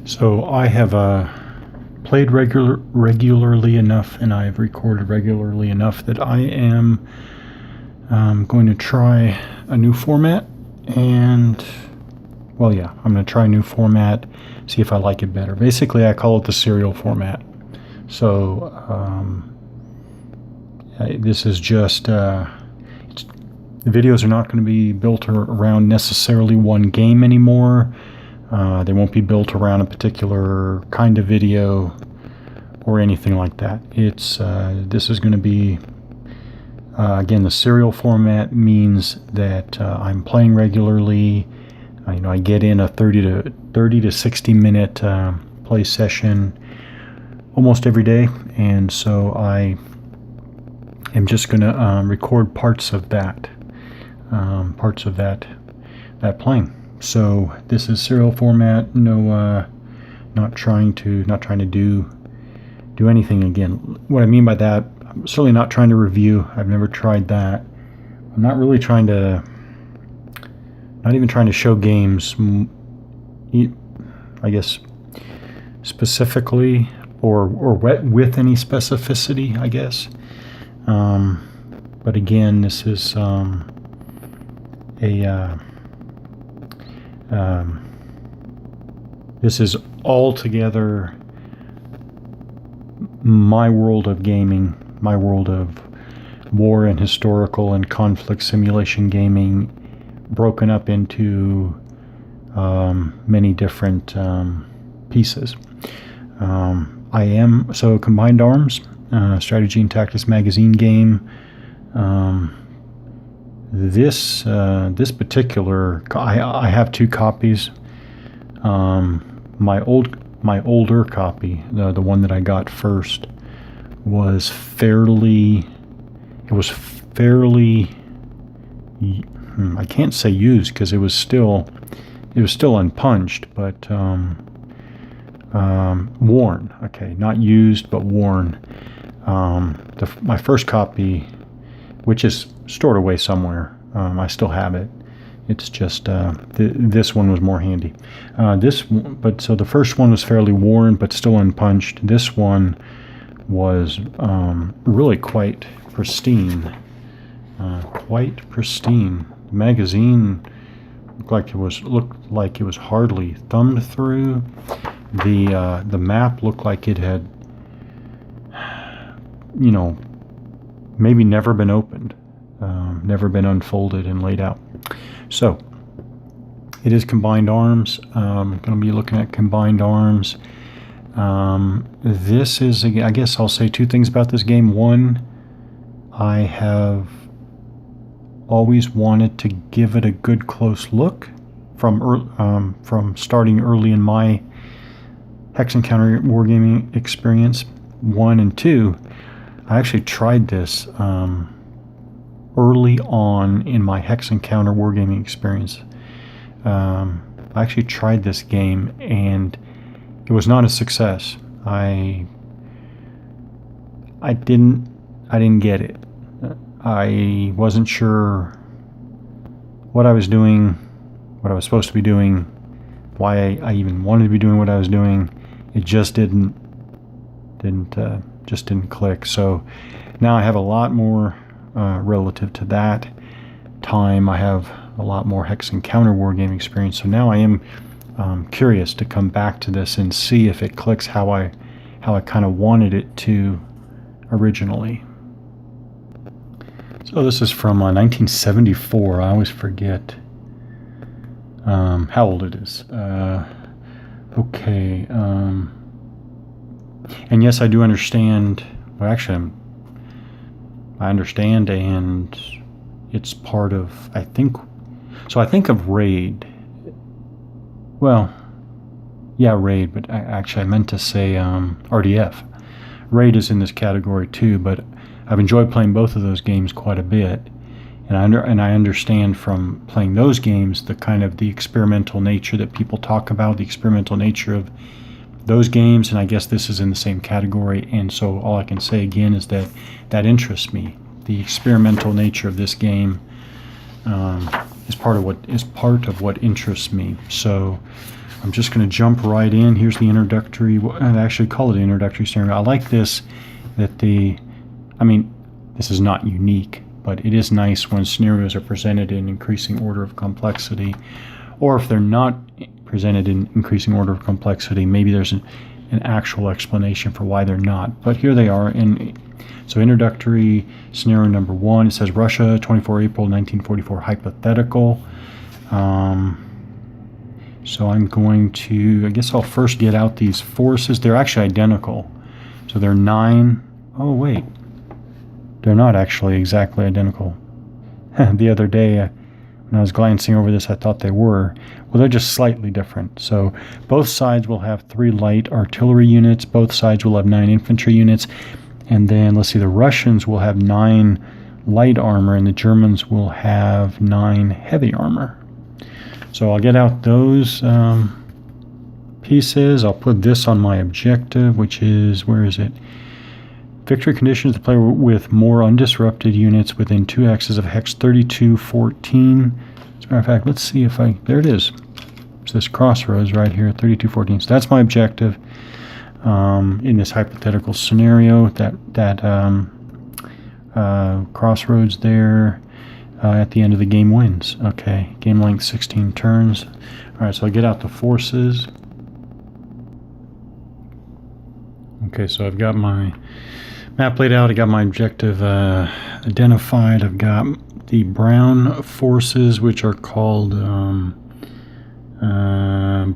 So I have played regularly enough, and I've recorded regularly enough that I am going to try a new format. And, well, yeah, I'm going to try a new format, see if I like it better. Basically, I call it the serial format. So this is just, the videos are not going to be built around necessarily one game anymore. They won't be built around a particular kind of video or anything like that. This is going to be, again, the serial format means that I'm playing regularly. I get in a 30 to 60 minute play session almost every day, and so I am just going to record parts of that playing. So this is serial format. No, not trying to do anything again. What I mean by that, I'm certainly not trying to review. I've never tried that. I'm not really not even trying to show games, I guess, specifically or with any specificity, I guess. But again, this is this is altogether my world of gaming, my world of war and historical and conflict simulation gaming, broken up into many different pieces. Combined Arms, Strategy and Tactics magazine game. This particular, I have two copies. My older copy, the one that I got first, was fairly, I can't say used because it was still unpunched, but worn. Okay, not used but worn. My first copy, which is stored away somewhere, I still have it. It's just this one was more handy. So the first one was fairly worn but still unpunched. This one was really quite pristine. The magazine looked like it was hardly thumbed through. The map looked like it had, maybe never been opened, never been unfolded and laid out. So it is Combined Arms. I'm going to be looking at Combined Arms. This is, I guess I'll say two things about this game. One, I have always wanted to give it a good close look from starting early in my Hex Encounter wargaming experience. One, and two, I actually tried this early on in my Hex Encounter wargaming experience. I actually tried this game and it was not a success. I didn't get it. I wasn't sure what I was doing, what I was supposed to be doing, why I even wanted to be doing what I was doing. It just didn't click. So now I have a lot more relative to that time. I have a lot more Hex Encounter wargaming experience. So now I am curious to come back to this and see if it clicks how I kind of wanted it to originally. So this is from 1974. I always forget how old it is. Okay. And yes, I do understand. Well, actually, I understand, and it's part of, I think of Raid. Well, yeah, Raid, but I meant to say RDF. Raid is in this category too, but I've enjoyed playing both of those games quite a bit, and I understand from playing those games the kind of the experimental nature that people talk about, the experimental nature of those games, and I guess this is in the same category. And so all I can say again is that interests me. The experimental nature of this game is part of what interests me. So I'm just going to jump right in. Here's the introductory. I actually call it an introductory scenario. I like this, that this is not unique, but it is nice when scenarios are presented in increasing order of complexity, or if they're not presented in increasing order of complexity, maybe there's an actual explanation for why they're not. But here they are. So introductory scenario number 1, it says Russia, 24 April 1944, hypothetical. So I'm going to, I guess I'll first get out these forces. They're actually identical. So they're 9. Oh, wait. They're not actually exactly identical. The other day, when I was glancing over this, I thought they were. Well, they're just slightly different. So both sides will have 3 light artillery units. Both sides will have 9 infantry units. And then, let's see, the Russians will have 9 light armor, and the Germans will have 9 heavy armor. So I'll get out those pieces. I'll put this on my objective, which is, where is it? Victory conditions to play with more undisrupted units within 2 axes of hex 3214. As a matter of fact, let's see if there it is. It's this crossroads right here, 3214. So that's my objective in this hypothetical scenario. That crossroads there at the end of the game wins. Okay, game length 16 turns. All right, so I'll get out the forces. Okay, so I've got my map laid out. I got my objective identified. I've got the brown forces, which are called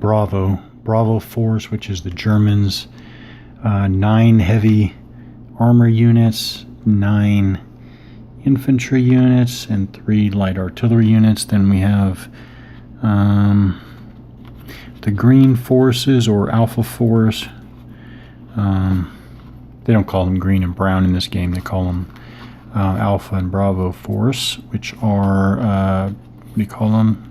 Bravo Force, which is the Germans. 9 heavy armor units, 9 infantry units, and 3 light artillery units. Then we have the green forces, or Alpha Force. They don't call them green and brown in this game. They call them Alpha and Bravo Force, which are, what do you call them?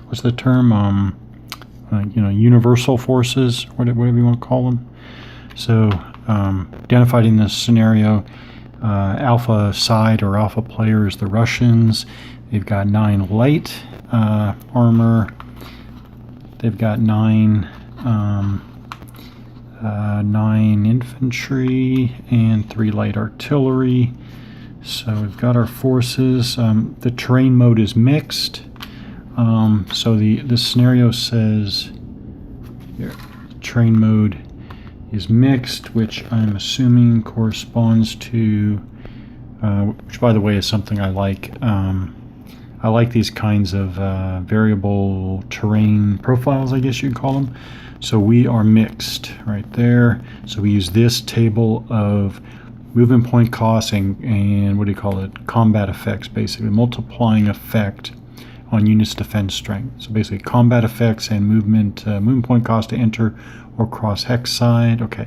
What's the term? Universal forces, whatever you want to call them. So, identified in this scenario, Alpha side or Alpha player is the Russians. They've got 9 light armor. They've got 9 infantry and 3 light artillery. So we've got our forces. The terrain mode is mixed. So the scenario says here, terrain mode is mixed, which I'm assuming corresponds to, which by the way is something I like. I like these kinds of variable terrain profiles, I guess you'd call them. So we are mixed right there. So we use this table of movement point costs and what do you call it? Combat effects, basically multiplying effect on units' defense strength. So basically combat effects and movement point cost to enter or cross hex side. Okay,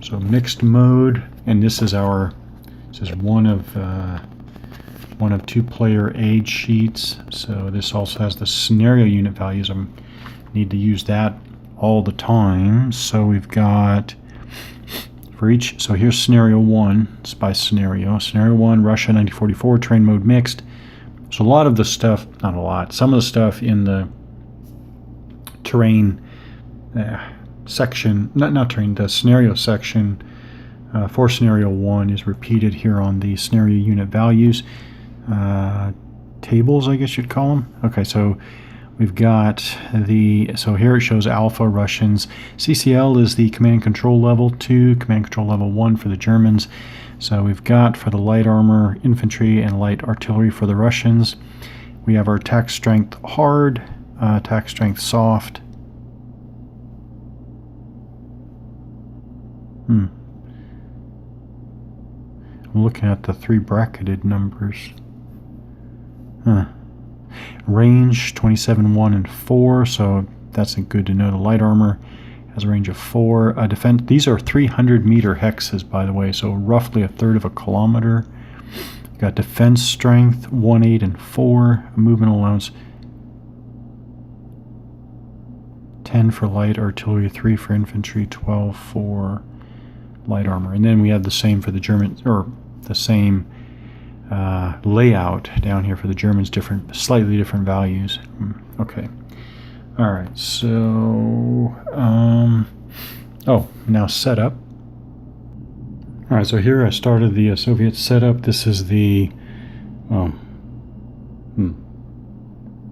so mixed mode, and this is one of 2-player aid sheets. So this also has the scenario unit values. I need to use that all the time. So we've got for each, so here's scenario 1, it's by scenario. Scenario 1, Russia 1944, terrain mode mixed. So a lot of the stuff, not a lot, some of the stuff in the terrain section, not terrain, the scenario section for scenario 1 is repeated here on the scenario unit values. Tables, I guess you'd call them. Okay, so we've got so here it shows Alpha Russians. CCL is the command and control level 2, command and control level 1 for the Germans. So we've got for the light armor, infantry, and light artillery for the Russians. We have our attack strength hard, attack strength soft. I'm looking at the 3 bracketed numbers. Range 27, 1, and 4, so that's good to know. The light armor has a range of 4. Defense. These are 300-meter hexes, by the way, so roughly a third of a kilometer. You've got defense strength 1, 8, and 4. Movement allowance 10 for light artillery, 3 for infantry, 12 for light armor. And then we have the same for the Germans, or the same layout down here for the Germans, slightly different values. Okay, All right, so oh, now setup. All right, so here I started the Soviet setup. This is the I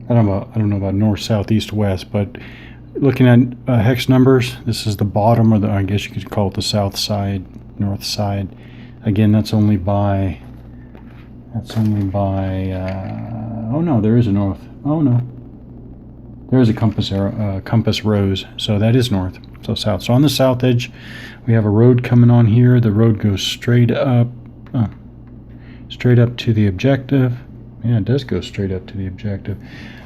don't know about north, south, east, west, but looking at hex numbers, this is the bottom, or I guess you could call it the south side, north side. Again, that's only by. Oh no, there is a north. Oh no, there is a compass rose, so that is north. So south. So on the south edge, we have a road coming on here. The road goes straight up to the objective. Yeah, it does go straight up to the objective.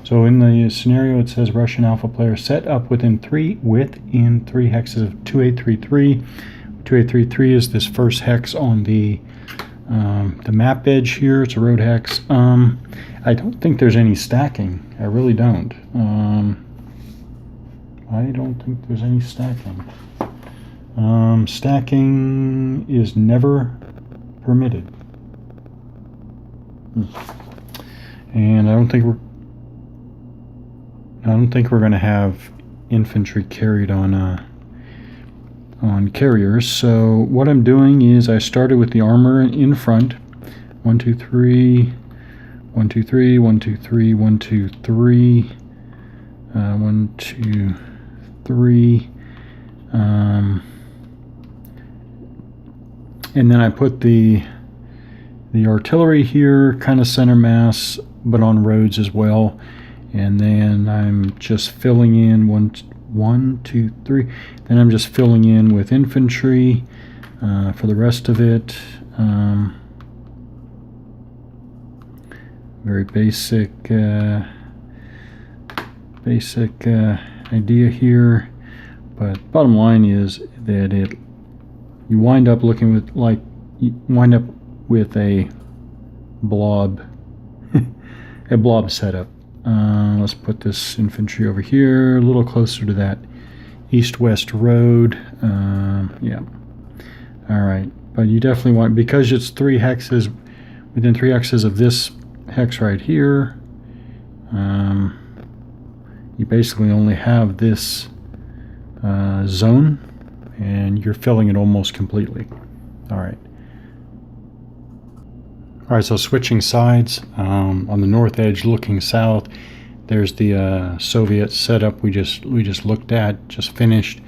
So in the scenario, it says Russian alpha player set up within three hexes of 2833. 2833 is this first hex on the map edge here. It's a road hex. I don't think there's any stacking. I really don't. I don't think there's any stacking. Stacking is never permitted. And I don't think we're going to have infantry carried on carriers. So what I'm doing is I started with the armor in front. 1 2 3 1 2 3 1 2 3 1 2 3 1 2 3 and then I put the artillery here, kind of center mass, but on roads as well. And then I'm just filling in 1 2 3. Then I'm just filling in with infantry for the rest of it. Very basic idea here, but bottom line is that you wind up with a blob a blob setup. Let's put this infantry over here, a little closer to that east-west road. Yeah. All right, but you definitely want, because it's 3 hexes, within 3 hexes of this hex right here, you basically only have this zone, and you're filling it almost completely. All right. All right, so switching sides, on the north edge looking south, there's the Soviet setup we just looked at, just finished.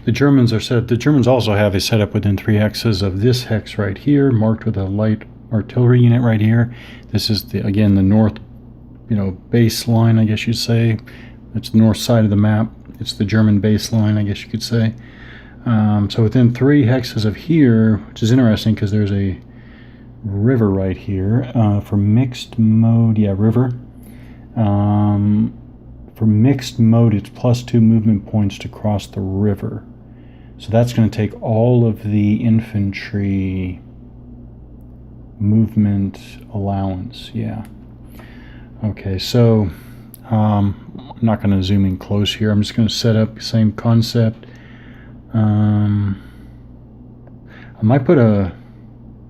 The Germans are set up. The Germans also have a setup within 3 hexes of this hex right here, marked with a light artillery unit right here. This is again the north, baseline, I guess you'd say. It's the north side of the map. It's the German baseline, I guess you could say. So within 3 hexes of here, which is interesting because there's a river right here for mixed mode. Yeah, river. For mixed mode, it's +2 movement points to cross the river. So that's going to take all of the infantry movement allowance. Yeah. Okay, so I'm not going to zoom in close here. I'm just going to set up the same concept. I might put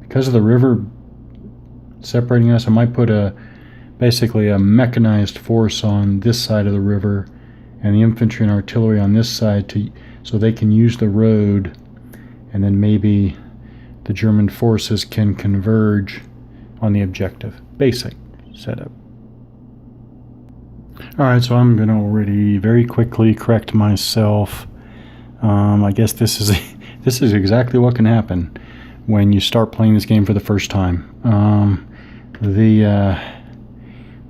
because of the river separating us, I might put basically a mechanized force on this side of the river and the infantry and artillery on this side so they can use the road, and then maybe the German forces can converge on the objective. Basic setup. Alright, so I'm going to already very quickly correct myself. I guess this is exactly what can happen when you start playing this game for the first time. The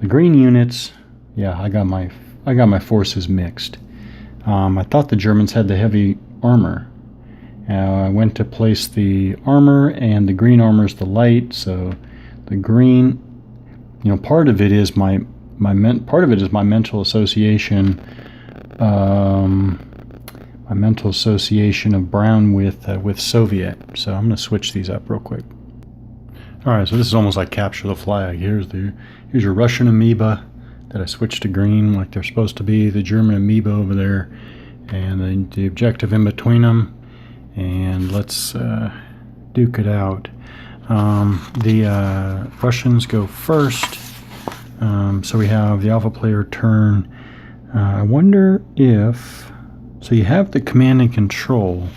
green units, yeah, I got my forces mixed. I thought the Germans had the heavy armor. I went to place the armor, and the green armor is the light. So the green, part of it is my mental association. My mental association of brown with Soviet. So I'm going to switch these up real quick. All right, so this is almost like capture the flag. Here's your Russian amoeba that I switched to green like they're supposed to be. The German amoeba over there, and the objective in between them. And let's duke it out. The Russians go first. So we have the alpha player turn I wonder if... So you have the command and control.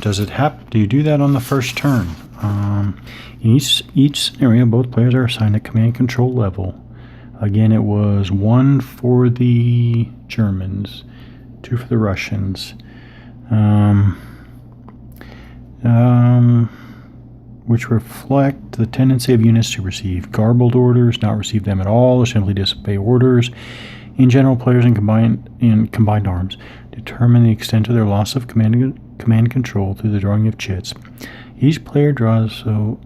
Does it have? Do you do that on the first turn? In each scenario, both players are assigned a command and control level. Again, it was 1 for the Germans, 2 for the Russians. Which reflect the tendency of units to receive garbled orders, not receive them at all, or simply disobey orders. In general, players in combined arms determine the extent of their loss of command control through the drawing of chits. Each player draws. So,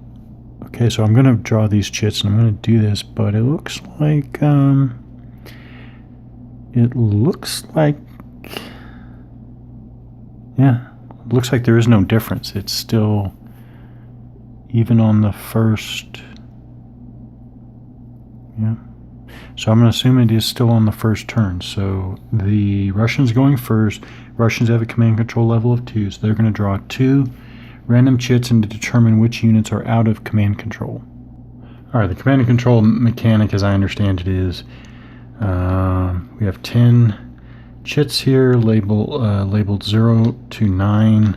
okay, so I'm going to draw these chits, and I'm going to do this, but it looks like yeah, it looks like there is no difference. It's still even on the first. Yeah. So I'm going to assume it is still on the first turn. So the Russians going first. Russians have a command control level of 2, so they're going to draw 2 random chits and to determine which units are out of command control. All right, the command and control mechanic, as I understand it, is we have 10 chits here, labeled 0 to 9.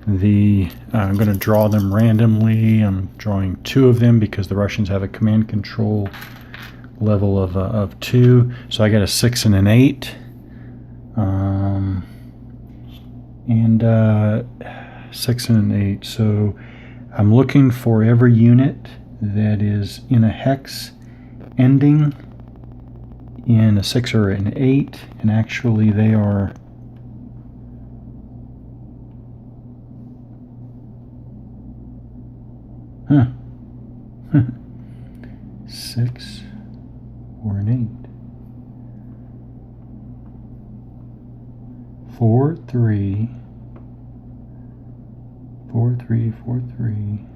I'm going to draw them randomly. I'm drawing 2 of them because the Russians have a command control level of 2, so I got a 6 and an 8, and 6 and an 8. So I'm looking for every unit that is in a hex ending in a 6 or an 8, and actually they are six or an 8. 4 3 4 3 4 3.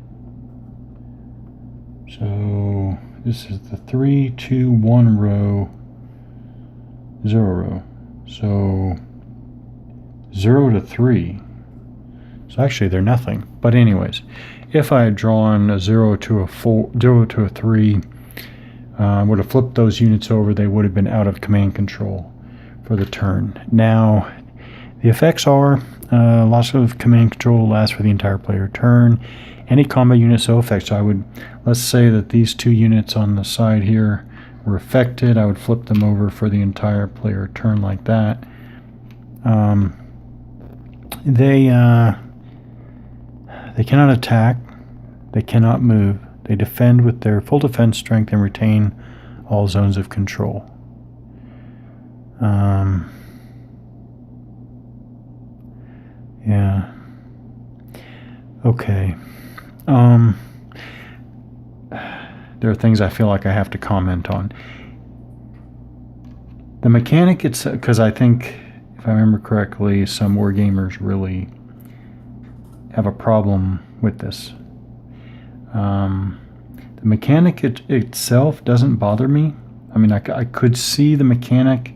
So this is the 3 2 1 row, 0 row. So 0 to 3. So actually they're nothing. But anyways, if I had drawn a 0 to a 4, 0 to a 3, would have flipped those units over, they would have been out of command control for the turn. Now, the effects are loss of command control lasts for the entire player turn. Any combat unit so affects. So let's say that these 2 units on the side here were affected. I would flip them over for the entire player turn like that. They cannot attack. They cannot move. They defend with their full defense strength and retain all zones of control. Yeah. Okay. There are things I feel like I have to comment on. The mechanic, it's because I think, if I remember correctly, some Wargamers really have a problem with this. The mechanic itself doesn't bother me. I mean, I could see the mechanic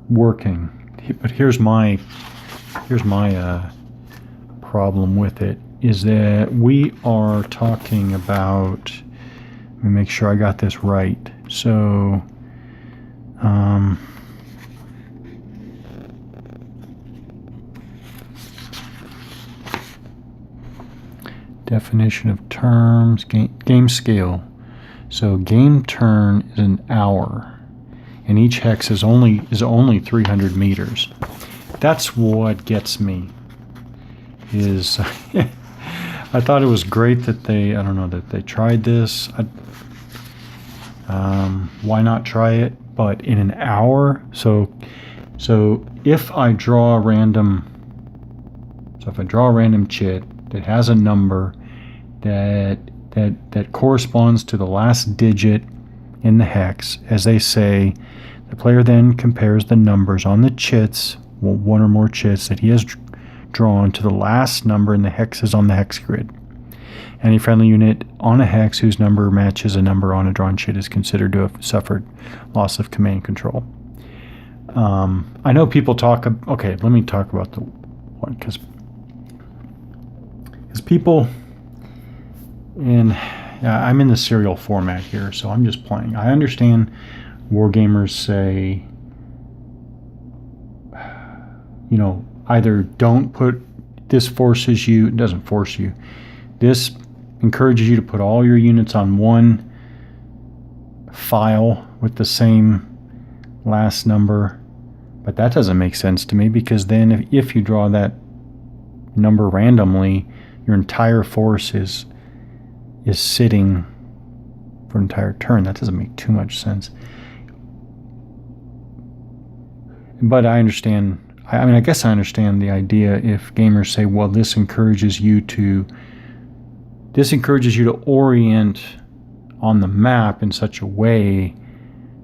working, but here's my problem with it, is that we are talking about, let me make sure I got this right. So definition of terms, game scale. So game turn is an hour, and each hex is only 300 meters. That's what gets me. Is I thought it was great that they tried this. Why not try it? But in an hour. So if I draw a random chit that has a number that corresponds to the last digit in the hex, as they say, the player then compares the numbers on the chits, one or more chits that he has drawn, to the last number in the hexes on the hex grid. Any friendly unit on a hex whose number matches a number on a drawn chit is considered to have suffered loss of command control. I know people talk. Okay, let me talk about the one, because people, and I'm in the serial format here, so I'm just playing. I understand Wargamers say, either don't put, this forces you, it doesn't force you, this encourages you to put all your units on one file with the same last number. But that doesn't make sense to me, because then if you draw that number randomly, your entire force is sitting for an entire turn. That doesn't make too much sense. But I understand, I guess I understand the idea if gamers say, well, this encourages you to orient on the map in such a way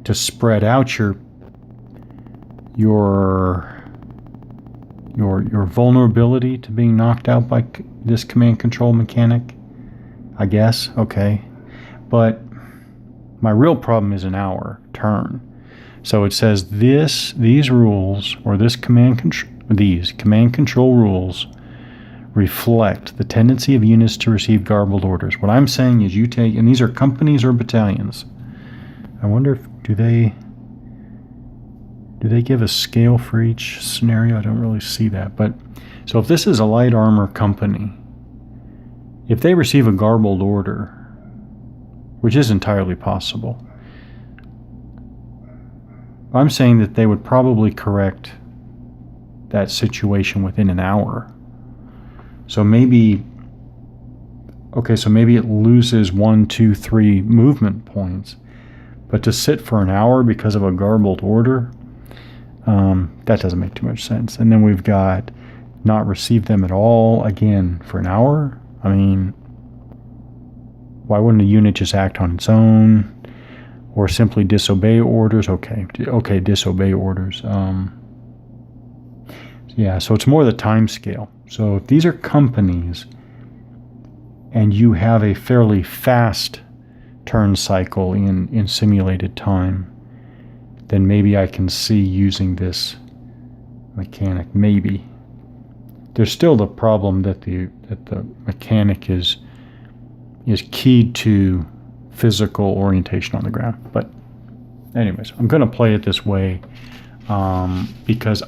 to spread out your vulnerability to being knocked out by this command control mechanic. I guess, okay. But my real problem is an hour turn. So it says these rules, or these command control rules, reflect the tendency of units to receive garbled orders. What I'm saying is you take, and these are companies or battalions. I wonder if do they give a scale for each scenario? I don't really see that. But so if this is a light armor company, if they receive a garbled order, which is entirely possible, I'm saying that they would probably correct that situation within an hour. So maybe it loses 1, 2, 3 movement points, but to sit for an hour because of a garbled order, that doesn't make too much sense. And then we've got not receive them at all, again, for an hour. I mean, why wouldn't a unit just act on its own, or simply disobey orders? Okay, disobey orders. Yeah, so it's more the time scale. So if these are companies and you have a fairly fast turn cycle in simulated time, then maybe I can see using this mechanic. Maybe. There's still the problem that the mechanic is keyed to physical orientation on the ground. But anyways, I'm going to play it this way because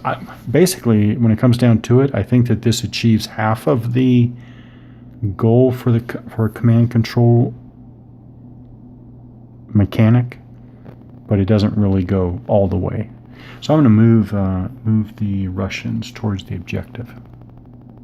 basically, when it comes down to it, I think that this achieves half of the goal for a command control mechanic, but it doesn't really go all the way. So I'm going to move the Russians towards the objective.